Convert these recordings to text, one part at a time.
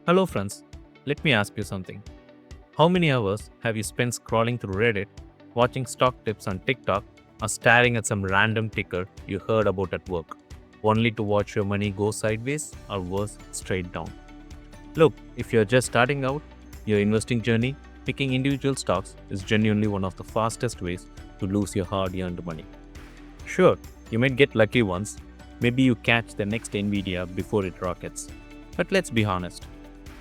Hello friends, let me ask you something. How many hours have you spent scrolling through Reddit, watching stock tips on TikTok, or staring at some random ticker you heard about at work, only to watch your money go sideways or worse, straight down? Look, if you're just starting out, your investing journey, picking individual stocks is genuinely one of the fastest ways to lose your hard-earned money. Sure, you might get lucky once, maybe you catch the next Nvidia before it rockets. But let's be honest,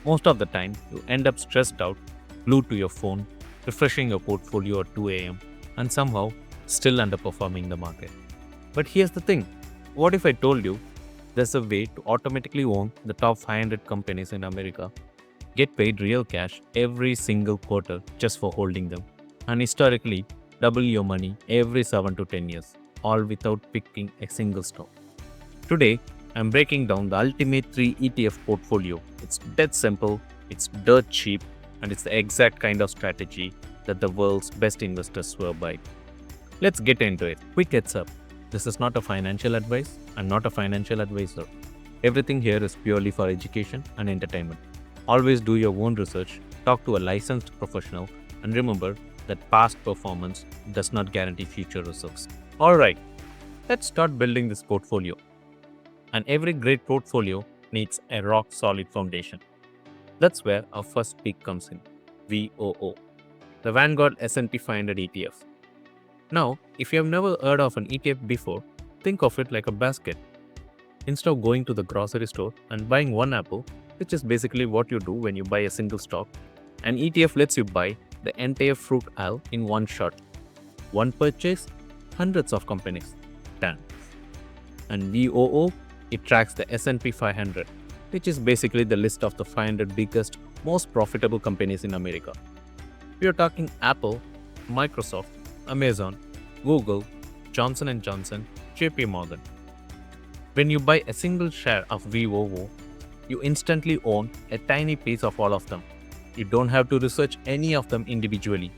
most of the time, you end up stressed out, glued to your phone, refreshing your portfolio at 2 a.m., and somehow still underperforming the market. But here's the thing, what if I told you there's a way to automatically own the top 500 companies in America, get paid real cash every single quarter just for holding them, and historically double your money every 7 to 10 years, all without picking a single stock? Today, I'm breaking down the ultimate 3 ETF portfolio. It's dead simple, it's dirt cheap, and it's the exact kind of strategy that the world's best investors swear by. Let's get into it. Quick heads up. This is not a financial advice. I'm not a financial advisor. Everything here is purely for education and entertainment. Always do your own research, talk to a licensed professional, and remember that past performance does not guarantee future results. Alright, let's start building this portfolio. And every great portfolio needs a rock solid foundation. That's where our first pick comes in, VOO, the Vanguard S&P 500 ETF. Now, if you have never heard of an ETF before, think of it like a basket. Instead of going to the grocery store and buying one apple, which is basically what you do when you buy a single stock, an ETF lets you buy the entire fruit aisle in one shot. One purchase, hundreds of companies. Done. And VOO, it tracks the S&P 500, which is basically the list of the 500 biggest, most profitable companies in America. We are talking Apple, Microsoft, Amazon, Google, Johnson & Johnson, JP Morgan. When you buy a single share of VOO, you instantly own a tiny piece of all of them. You don't have to research any of them individually.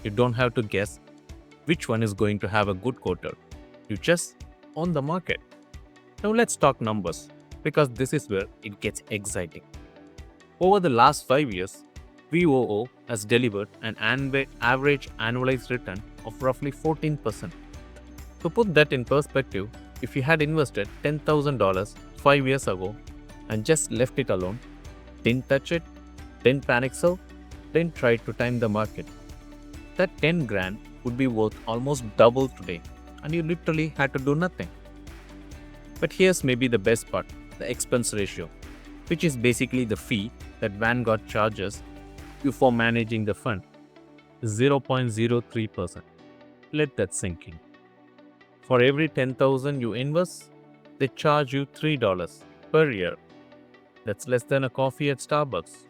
You don't have to guess which one is going to have a good quarter. You just own the market. Now let's talk numbers, because this is where it gets exciting. Over the last 5 years, VOO has delivered an average annualized return of roughly 14%. To put that in perspective, if you had invested $10,000 5 years ago and just left it alone, didn't touch it, didn't panic sell, didn't try to time the market, that 10 grand would be worth almost double today, and you literally had to do nothing. But here's maybe the best part, the expense ratio, which is basically the fee that Vanguard charges you for managing the fund, is 0.03%. Let that sink in. For every 10,000 you invest, they charge you $3 per year. That's less than a coffee at Starbucks.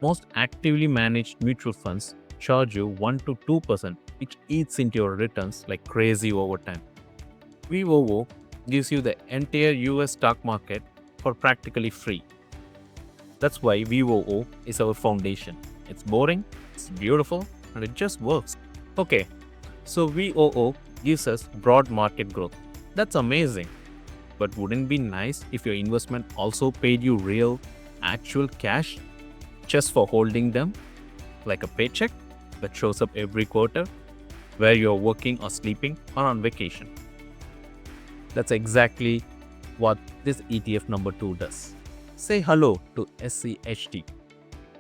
Most actively managed mutual funds charge you 1 to 2%, which eats into your returns like crazy over time. VOO gives you the entire US stock market for practically free. That's why VOO is our foundation. It's boring, it's beautiful, and it just works. Okay, so VOO gives us broad market growth. That's amazing. But wouldn't it be nice if your investment also paid you real, actual cash just for holding them? Like a paycheck that shows up every quarter, where you're working or sleeping or on vacation. That's exactly what this ETF number 2 does. Say hello to SCHD,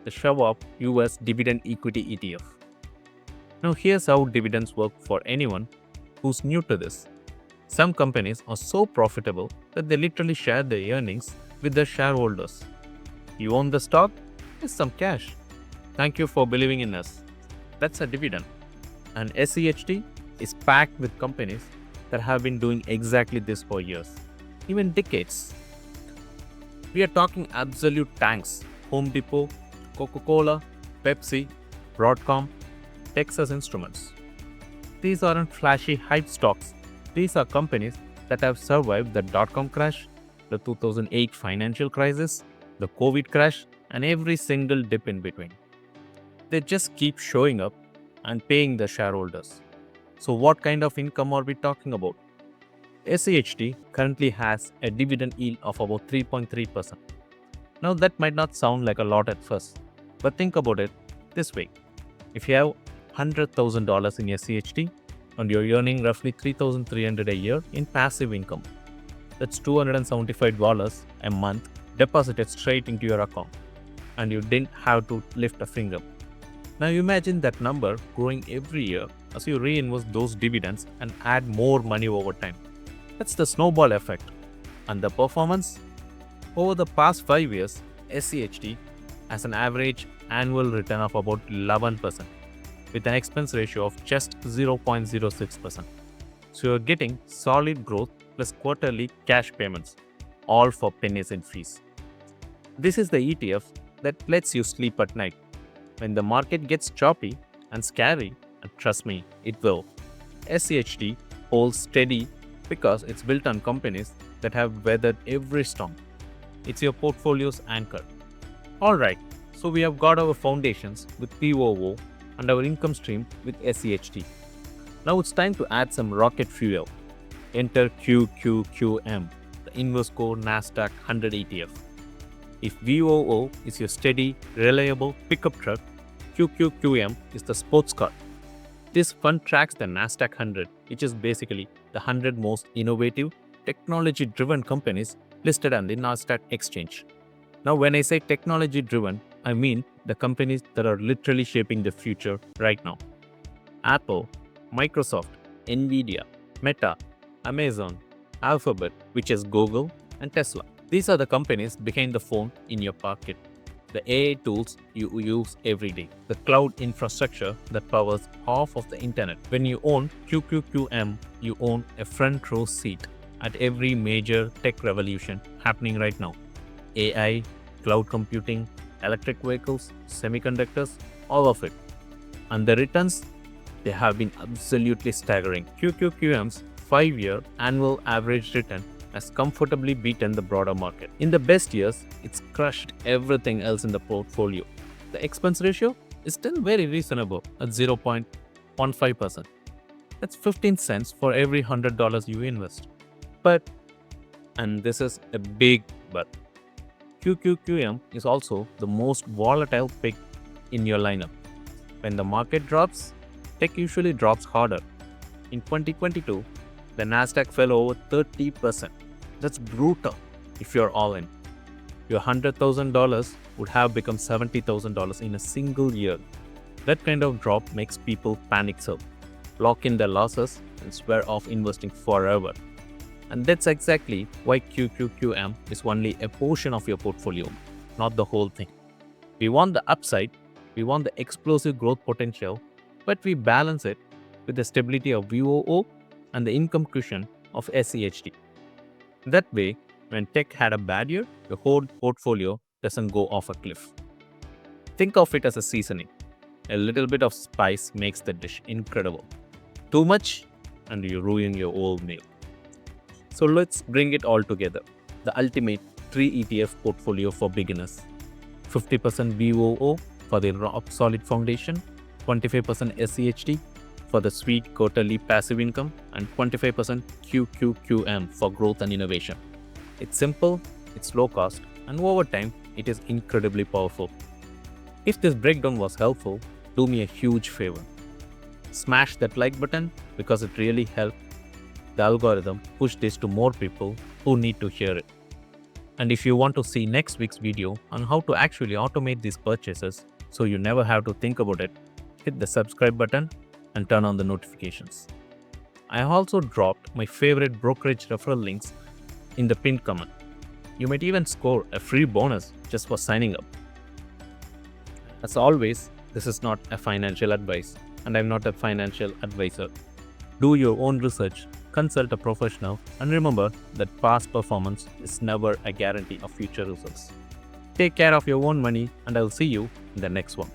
the Schwab US Dividend Equity ETF. Now here's how dividends work for anyone who's new to this. Some companies are so profitable that they literally share their earnings with their shareholders. You own the stock, here's some cash. Thank you for believing in us. That's a dividend. And SCHD is packed with companies that have been doing exactly this for years, even decades. We are talking absolute tanks: Home Depot, Coca-Cola, Pepsi, Broadcom, Texas Instruments. These aren't flashy hype stocks. These are companies that have survived the dot-com crash, the 2008 financial crisis, the COVID crash, and every single dip in between. They just keep showing up and paying the shareholders. So what kind of income are we talking about? SCHD currently has a dividend yield of about 3.3%. Now, that might not sound like a lot at first, but think about it this way. If you have $100,000 in SCHD and you're earning roughly $3,300 a year in passive income, that's $275 a month deposited straight into your account, and you didn't have to lift a finger. Now imagine that number growing every year as you reinvest those dividends and add more money over time. That's the snowball effect. And the performance? Over the past 5 years, SCHD has an average annual return of about 11% with an expense ratio of just 0.06%. So you're getting solid growth plus quarterly cash payments, all for pennies in fees. This is the ETF that lets you sleep at night. When the market gets choppy and scary, and trust me, it will, SCHD holds steady because it's built on companies that have weathered every storm. It's your portfolio's anchor. Alright, so we have got our foundations with VOO and our income stream with SCHD. Now it's time to add some rocket fuel. Enter QQQM, the Invesco Nasdaq 100 ETF. If VOO is your steady, reliable pickup truck, QQQM is the sports car. This fund tracks the Nasdaq 100, which is basically the 100 most innovative, technology-driven companies listed on the Nasdaq exchange. Now, when I say technology-driven, I mean the companies that are literally shaping the future right now. Apple, Microsoft, Nvidia, Meta, Amazon, Alphabet, which is Google, and Tesla. These are the companies behind the phone in your pocket, the AI tools you use every day, the cloud infrastructure that powers half of the internet. When you own QQQM, you own a front row seat at every major tech revolution happening right now. AI, cloud computing, electric vehicles, semiconductors, all of it. And the returns, they have been absolutely staggering. QQQM's 5-year annual average return has comfortably beaten the broader market. In the best years, it's crushed everything else in the portfolio. The expense ratio is still very reasonable at 0.15%. That's 15 cents for every $100 you invest. But, and this is a big but, QQQM is also the most volatile pick in your lineup. When the market drops, tech usually drops harder. In 2022, the Nasdaq fell over 30%. That's brutal if you're all in. Your $100,000 would have become $70,000 in a single year. That kind of drop makes people panic sell, lock in their losses, and swear off investing forever. And that's exactly why QQQM is only a portion of your portfolio, not the whole thing. We want the upside, we want the explosive growth potential, but we balance it with the stability of VOO and the income cushion of SCHD. That way, when tech had a bad year, your whole portfolio doesn't go off a cliff. Think of it as a seasoning. A little bit of spice makes the dish incredible. Too much, and you ruin your whole meal. So let's bring it all together. The ultimate 3 ETF portfolio for beginners. 50% VOO for the rock-solid foundation, 25% SCHD for the sweet quarterly passive income, and 25% QQQM for growth and innovation. It's simple, it's low cost, and over time, it is incredibly powerful. If this breakdown was helpful, do me a huge favor. Smash that like button because it really helps the algorithm push this to more people who need to hear it. And if you want to see next week's video on how to actually automate these purchases so you never have to think about it, hit the subscribe button and turn on the notifications. I have also dropped my favorite brokerage referral links in the pinned comment. You might even score a free bonus just for signing up. As always, this is not a financial advice, and I'm not a financial advisor. Do your own research, consult a professional, and remember that past performance is never a guarantee of future results. Take care of your own money, and I'll see you in the next one.